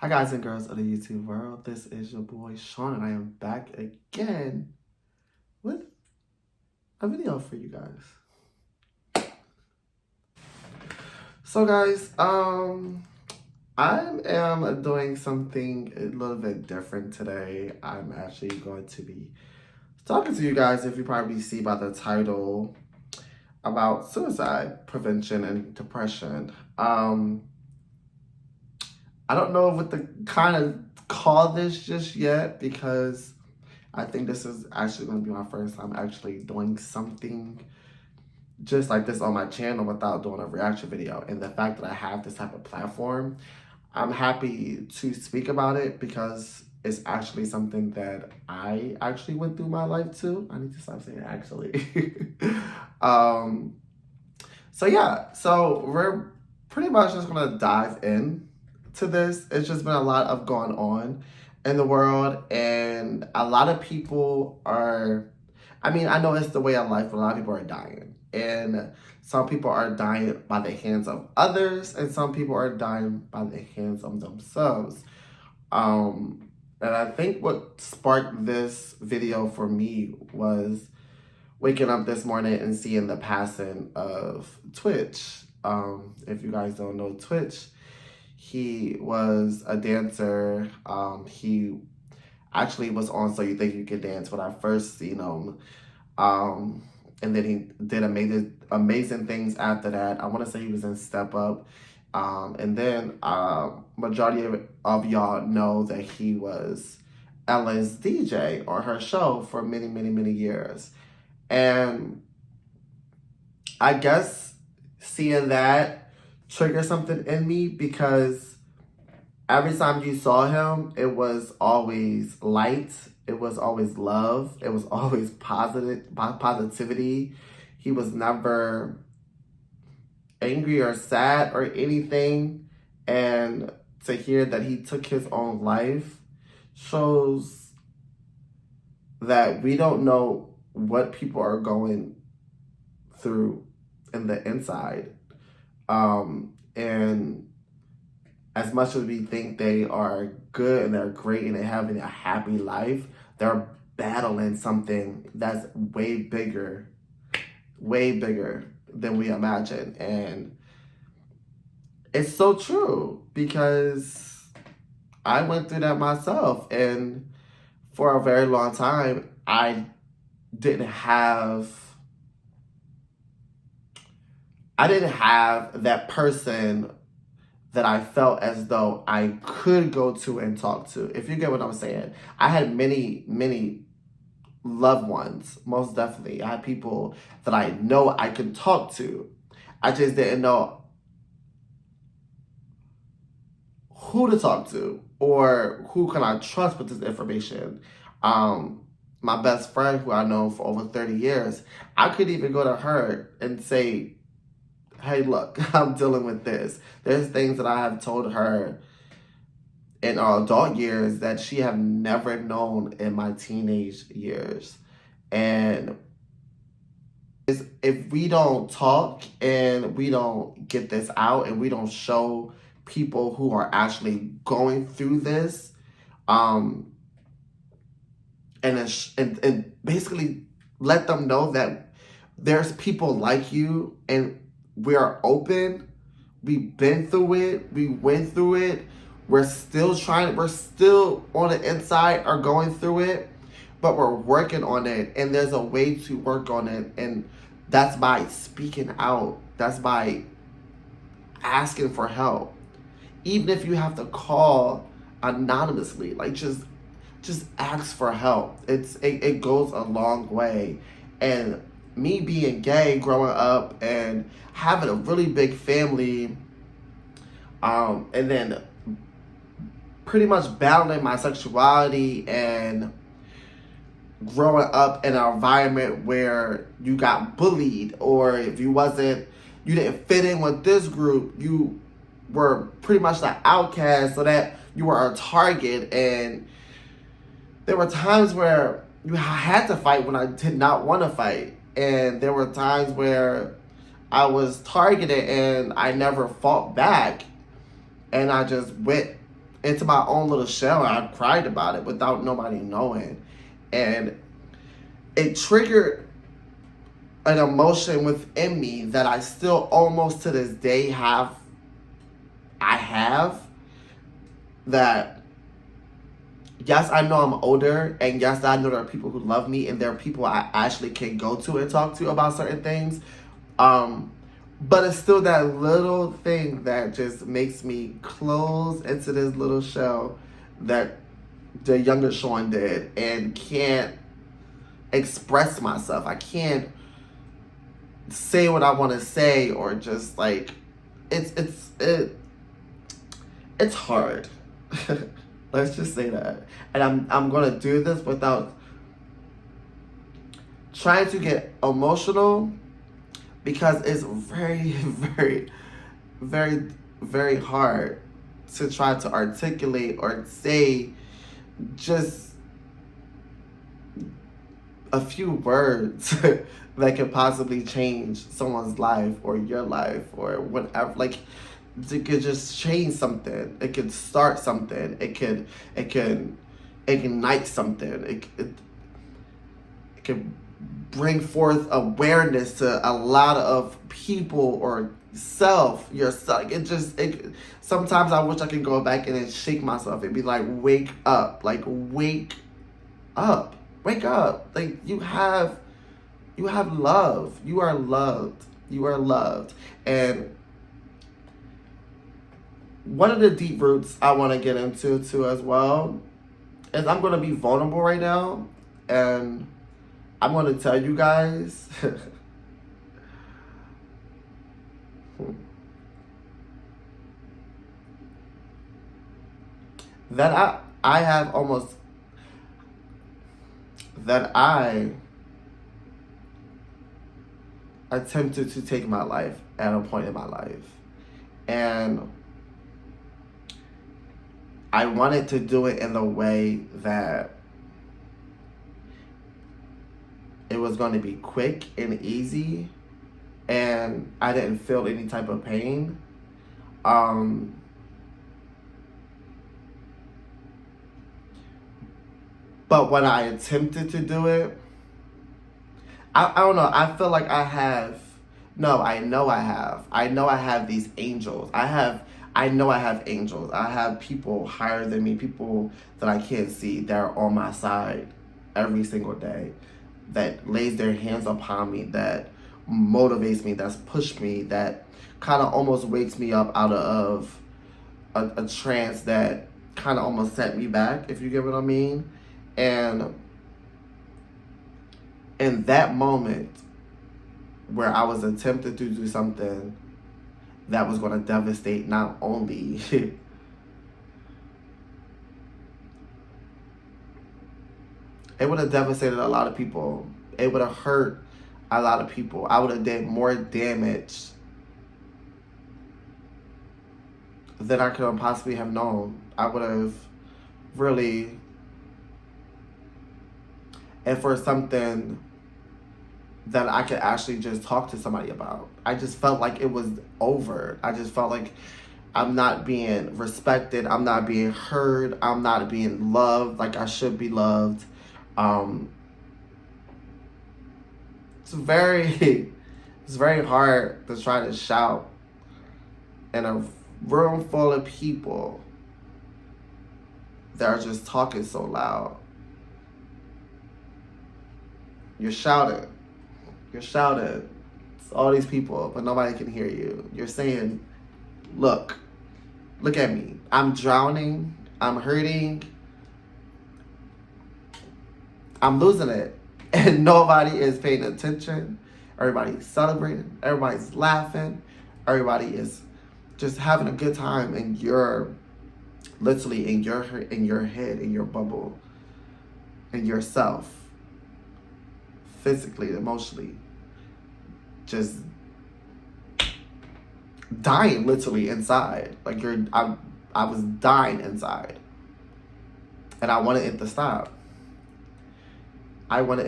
Hi guys and girls of the YouTube world, this is your boy Shaun and I am back again with a video for you guys. So guys, I am doing something a little bit different today. I'm actually going to be talking to you guys, if you probably see by the title, about suicide prevention and depression. I don't know what to kind of call this just yet because I think this is actually going to be my first time actually doing something just like this on my channel without doing a reaction video. And the fact that I have this type of platform, I'm happy to speak about it because it's actually something that I actually went through my life too. I need to stop saying actually. So yeah, so we're pretty much just going to dive in to this. It's just been a lot of going on in the world, and a lot of people are, I mean, I know it's the way of life, but a lot of people are dying. And some people are dying by the hands of others, and some people are dying by the hands of themselves. And I think what sparked this video for me was waking up this morning and seeing the passing of Twitch. If you guys don't know Twitch, he was a dancer. He actually was on So You Think You Can Dance when I first seen him. And then he did amazing things after that. I want to say he was in Step Up. And then majority of y'all know that he was Ellen's DJ on her show for many, many, many years. And I guess seeing that triggered something in me because every time you saw him, it was always light. It was always love. It was always positivity. He was never angry or sad or anything. And to hear that he took his own life shows that we don't know what people are going through in the inside. And as much as we think they are good and they're great and they're having a happy life, they're battling something that's way bigger than we imagine. And it's so true because I went through that myself. And for a very long time, I didn't have that person that I felt as though I could go to and talk to. If you get what I'm saying. I had many, many loved ones, most definitely. I had people that I know I could talk to. I just didn't know who to talk to or who can I trust with this information. My best friend, who I know for over 30 years, I could even go to her and say, hey, look, I'm dealing with this. There's things that I have told her in our adult years that she have never known in my teenage years. And if we don't talk and we don't get this out and we don't show people who are actually going through this, and basically let them know that there's people like you and we are open. We've been through it. We went through it. We're still on the inside are going through it, but we're working on it. And there's a way to work on it. And that's by speaking out. That's by asking for help. Even if you have to call anonymously, like just ask for help. It goes a long way. And me being gay growing up and having a really big family, and then pretty much battling my sexuality and growing up in an environment where you got bullied, or if you didn't fit in with this group, you were pretty much the outcast, so that you were a target. And there were times where you had to fight when I did not want to fight. And there were times where I was targeted and I never fought back. And I just went into my own little shell, and I cried about it without nobody knowing. And it triggered an emotion within me that I still almost to this day have. I have that. Yes, I know I'm older, and yes, I know there are people who love me, and there are people I actually can go to and talk to about certain things. But it's still that little thing that just makes me close into this little shell that the younger Shaun did, and can't express myself. I can't say what I want to say, or just like it's hard. Let's just say that. And I'm gonna do this without trying to get emotional, because it's very, very, very, very hard to try to articulate or say just a few words that could possibly change someone's life or your life or whatever. Like, it could just change something. It could start something. It could ignite something. It could bring forth awareness to a lot of people or yourself. Sometimes I wish I could go back and then shake myself and be like, wake up. Like, wake up. Wake up. Like, you have love. You are loved. You are loved. And one of the deep roots I want to get into too as well is I'm going to be vulnerable right now, and I'm going to tell you guys that I attempted to take my life at a point in my life. And I wanted to do it in the way that it was going to be quick and easy, and I didn't feel any type of pain. But when I attempted to do it, I don't know. I feel like I have. No, I know I have. I know I have these angels. I know I have angels. I have people higher than me, people that I can't see, that are on my side every single day, that lays their hands upon me, that motivates me, that's pushed me, that kind of almost wakes me up out of a trance that kind of almost set me back, if you get what I mean. And in that moment where I was attempting to do something that was going to devastate not only it would have devastated a lot of people. It would have hurt a lot of people. I would have done more damage than I could possibly have known. I would have really, and for something that I could actually just talk to somebody about. I just felt like it was over. I just felt like I'm not being respected. I'm not being heard. I'm not being loved like I should be loved. It's very hard to try to shout in a room full of people that are just talking so loud. You're shouting. It's all these people, but nobody can hear you. You're saying, look at me. I'm drowning. I'm hurting. I'm losing it. And nobody is paying attention. Everybody's celebrating. Everybody's laughing. Everybody is just having a good time. And you're literally in your head, in your bubble, in yourself. Physically, emotionally, just dying literally inside. Like I was dying inside, and I wanted it to stop. I was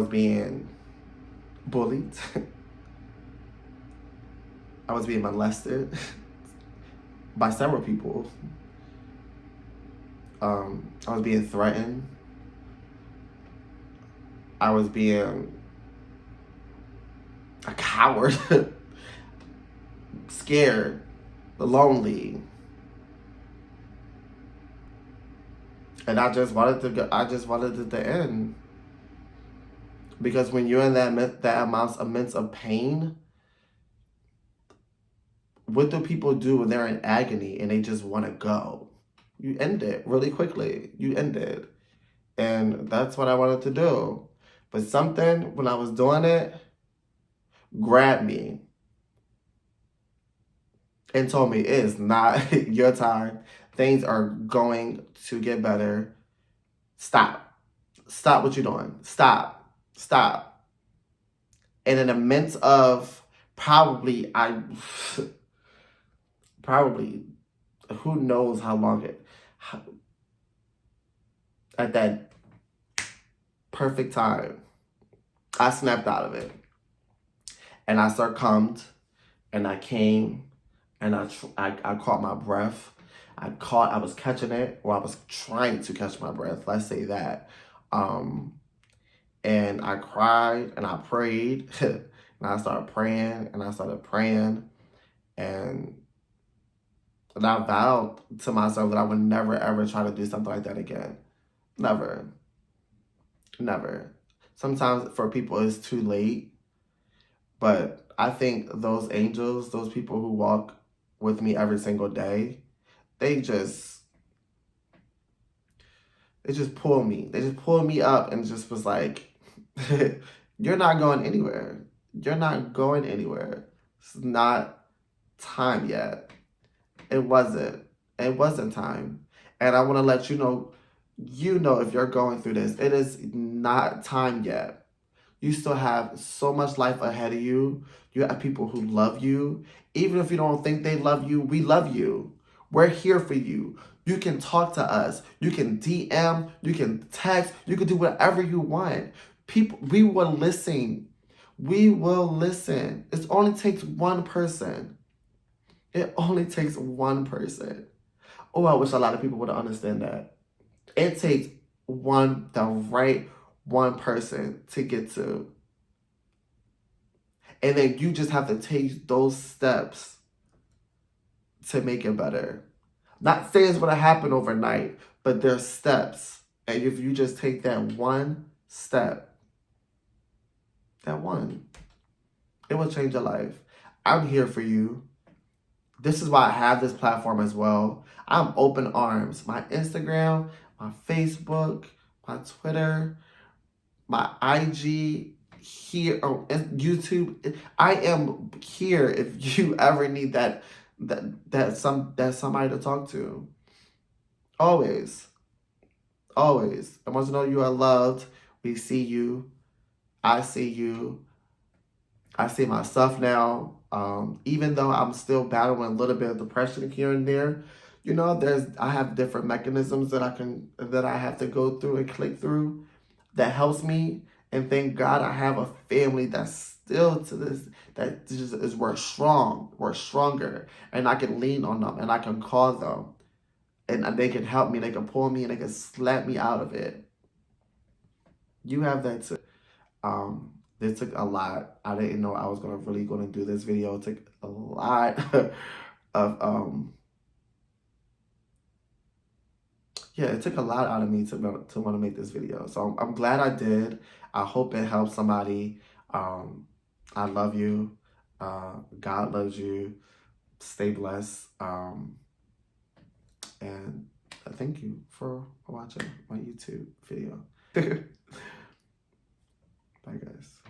being bullied. I was being molested. by several people. I was being threatened. I was being a coward, scared, lonely, and I just wanted to go. I just wanted it to end, because when you're in that immense of pain, what do people do when they're in agony and they just want to go? You end it really quickly. You end it, and that's what I wanted to do. But something when I was doing it grabbed me and told me it's not your time. Things are going to get better. Stop. Stop what you're doing. Stop. Stop. And in the midst of probably, probably, who knows how long at that perfect time, I snapped out of it. And I succumbed, and I came, and I caught my breath. I was catching it, or I was trying to catch my breath. Let's say that. And I cried, and I prayed, and I started praying, and I started praying, and I vowed to myself that I would never, ever try to do something like that again. Never. Never. Sometimes for people it's too late, but I think those angels, those people who walk with me every single day, they just pull me. They just pulled me up and just was like, you're not going anywhere. You're not going anywhere. It's not time yet. It wasn't. It wasn't time. And I want to let you know if you're going through this, it is not time yet. You still have so much life ahead of you. You have people who love you. Even if you don't think they love you, we love you. We're here for you. You can talk to us. You can DM. You can text. You can do whatever you want. People, we will listen. We will listen. It only takes one person. It only takes one person. Oh, I wish a lot of people would understand that. It takes the right one person to get to. And then you just have to take those steps to make it better. Not saying it's going to happen overnight, but there's steps. And if you just take that one step, that one, it will change your life. I'm here for you. This is why I have this platform as well. I'm open arms. My Instagram, my Facebook, my Twitter, my IG, here on YouTube. I am here if you ever need somebody to talk to. Always. Always. I want to know you are loved. We see you. I see you. I see myself now. Even though I'm still battling a little bit of depression here and there, I have different mechanisms that I have to go through and click through that helps me. And thank God I have a family that's still that just is we're stronger, and I can lean on them and I can call them, and they can help me, they can pull me, and they can slap me out of it. You have that too. This took a lot. I didn't know I was really gonna do this video. It took a lot of yeah, it took a lot out of me to want to make this video. So I'm glad I did. I hope it helps somebody. I love you. God loves you. Stay blessed. And thank you for watching my YouTube video. Bye, guys.